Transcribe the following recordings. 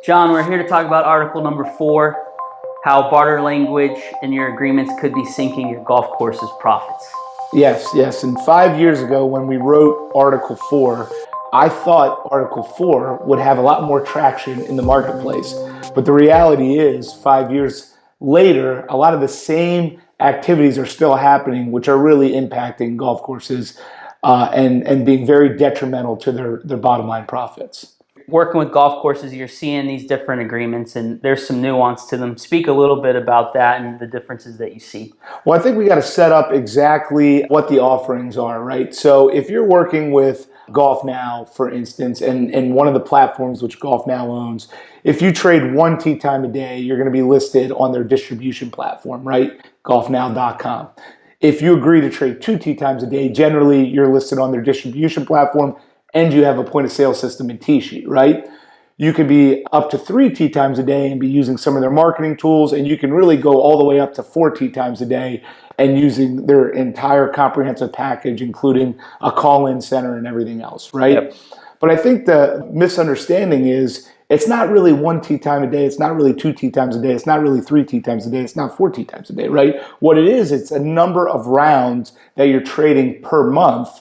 John, we're here to talk about article number 4, how barter language in your agreements could be sinking your golf course's profits. Yes. And 5 years ago when we wrote Article 4, I thought Article 4 would have a lot more traction in the marketplace. But the reality is, 5 years later, a lot of the same activities are still happening, which are really impacting golf courses and being very detrimental to their bottom line profits. Working with golf courses, you're seeing these different agreements, and there's some nuance to them. Speak a little bit about that and the differences that you see. Well, I think we got to set up exactly what the offerings are, right? So if you're working with GolfNow, for instance, and one of the platforms which GolfNow owns, if you trade 1 tee time a day, you're going to be listed on their distribution platform, right? GolfNow.com. If you agree to trade 2 tee times a day, generally you're listed on their distribution platform and you have a point of sale system in Tee Sheet, right? You could be up to 3 tee times a day and be using some of their marketing tools, and you can really go all the way up to 4 tee times a day and using their entire comprehensive package, including a call-in center and everything else, right? Yep. But I think the misunderstanding is it's not really 1 tee time a day, it's not really 2 tee times a day, it's not really 3 tee times a day, it's not 4 tee times a day, right? What it is, it's a number of rounds that you're trading per month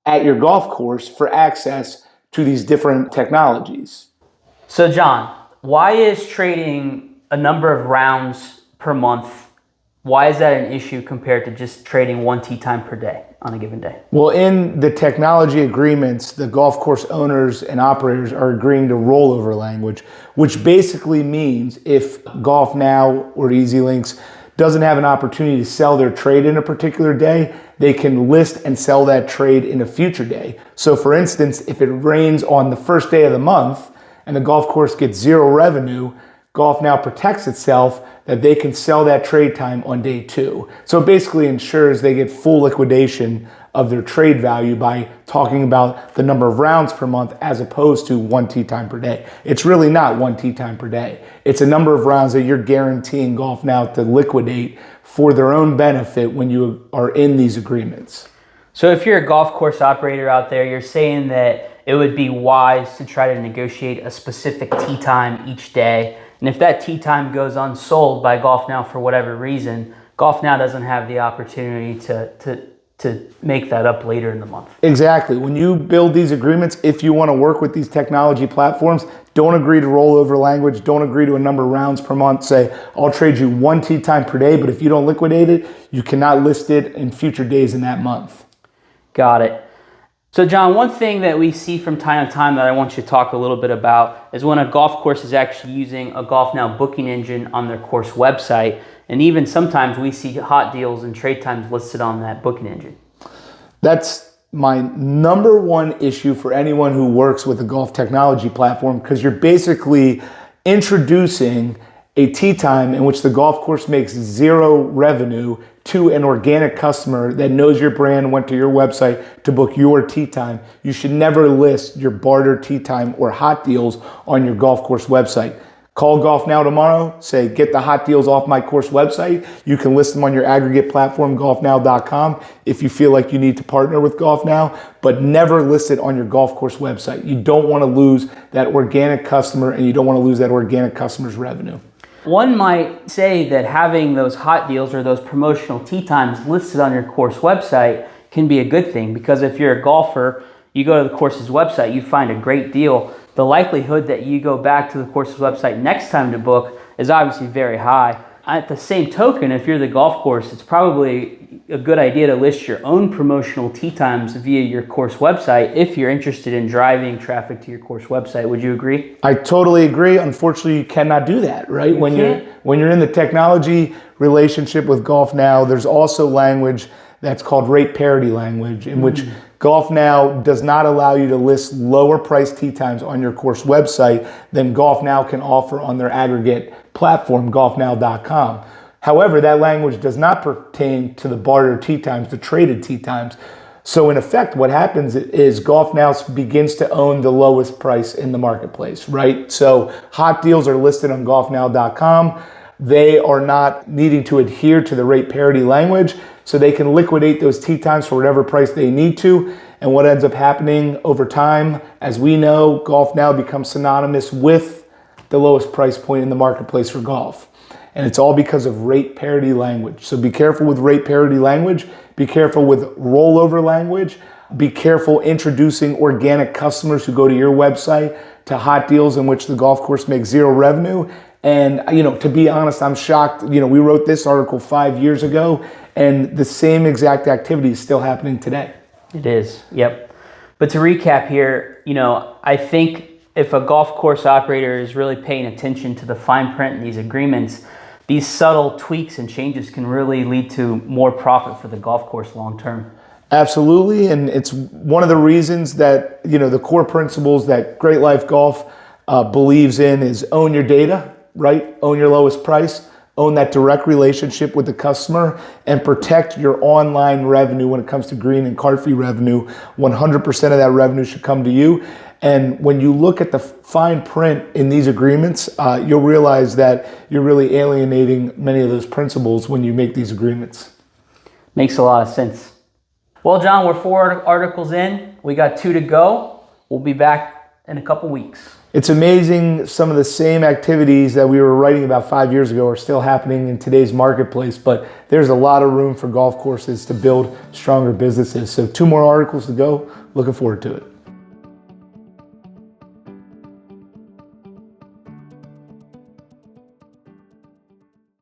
at your golf course for access to these different technologies. So John, why is trading a number of rounds per month, why is that an issue compared to just trading 1 tee time per day on a given day? Well, in the technology agreements, the golf course owners and operators are agreeing to rollover language, which basically means if GolfNow or EasyLinks doesn't have an opportunity to sell their trade in a particular day, they can list and sell that trade in a future day. So for instance, if it rains on the first day of the month and the golf course gets 0 revenue, GolfNow protects itself that they can sell that trade time on day 2. So it basically ensures they get full liquidation of their trade value by talking about the number of rounds per month as opposed to 1 tee time per day. It's really not 1 tee time per day. It's a number of rounds that you're guaranteeing GolfNow to liquidate for their own benefit when you are in these agreements. So if you're a golf course operator out there, you're saying that it would be wise to try to negotiate a specific tee time each day. And if that tee time goes unsold by GolfNow for whatever reason, GolfNow doesn't have the opportunity to make that up later in the month. Exactly. When you build these agreements, if you want to work with these technology platforms, don't agree to rollover language. Don't agree to a number of rounds per month. Say, I'll trade you 1 tee time per day, but if you don't liquidate it, you cannot list it in future days in that month. Got it. So John, one thing that we see from time to time that I want you to talk a little bit about is when a golf course is actually using a GolfNow booking engine on their course website. And even sometimes we see hot deals and trade times listed on that booking engine. That's my number one issue for anyone who works with a golf technology platform, because you're basically introducing a tee time in which the golf course makes 0 revenue to an organic customer that knows your brand, went to your website to book your tee time. You should never list your barter tee time or hot deals on your golf course website. Call GolfNow tomorrow, say, get the hot deals off my course website. You can list them on your aggregate platform, golfnow.com, if you feel like you need to partner with GolfNow, but never list it on your golf course website. You don't want to lose that organic customer, and you don't want to lose that organic customer's revenue. One might say that having those hot deals or those promotional tee times listed on your course website can be a good thing, because if you're a golfer, you go to the course's website, you find a great deal. The likelihood that you go back to the course's website next time to book is obviously very high. At the same token, if you're the golf course, it's probably a good idea to list your own promotional tee times via your course website if you're interested in driving traffic to your course website. Would you agree? I totally agree. Unfortunately, you cannot do that, right? When you're in the technology relationship with GolfNow, there's also language that's called rate parity language, in which GolfNow does not allow you to list lower price tee times on your course website than GolfNow can offer on their aggregate platform, golfnow.com. However, that language does not pertain to the barter tee times, the traded tee times. So in effect, what happens is GolfNow begins to own the lowest price in the marketplace, right? So hot deals are listed on golfnow.com. They are not needing to adhere to the rate parity language, so they can liquidate those tee times for whatever price they need to. And what ends up happening over time, as we know, GolfNow becomes synonymous with the lowest price point in the marketplace for golf. And it's all because of rate parity language. So be careful with rate parity language. Be careful with rollover language. Be careful introducing organic customers who go to your website to hot deals in which the golf course makes zero revenue. And, to be honest, I'm shocked. We wrote this article 5 years ago, and the same exact activity is still happening today. It is, yep. But to recap here, I think if a golf course operator is really paying attention to the fine print in these agreements, these subtle tweaks and changes can really lead to more profit for the golf course long term. Absolutely, and it's one of the reasons that, the core principles that GreatLIFE Golf believes in is own your data, right? Own your lowest price, own that direct relationship with the customer, and protect your online revenue when it comes to green and cart fee revenue. 100% of that revenue should come to you. And when you look at the fine print in these agreements, you'll realize that you're really alienating many of those principles when you make these agreements. Makes a lot of sense. Well, John, we're 4 articles in. We got 2 to go. We'll be back in a couple weeks. It's amazing some of the same activities that we were writing about 5 years ago are still happening in today's marketplace, but there's a lot of room for golf courses to build stronger businesses. So 2 more articles to go. Looking forward to it.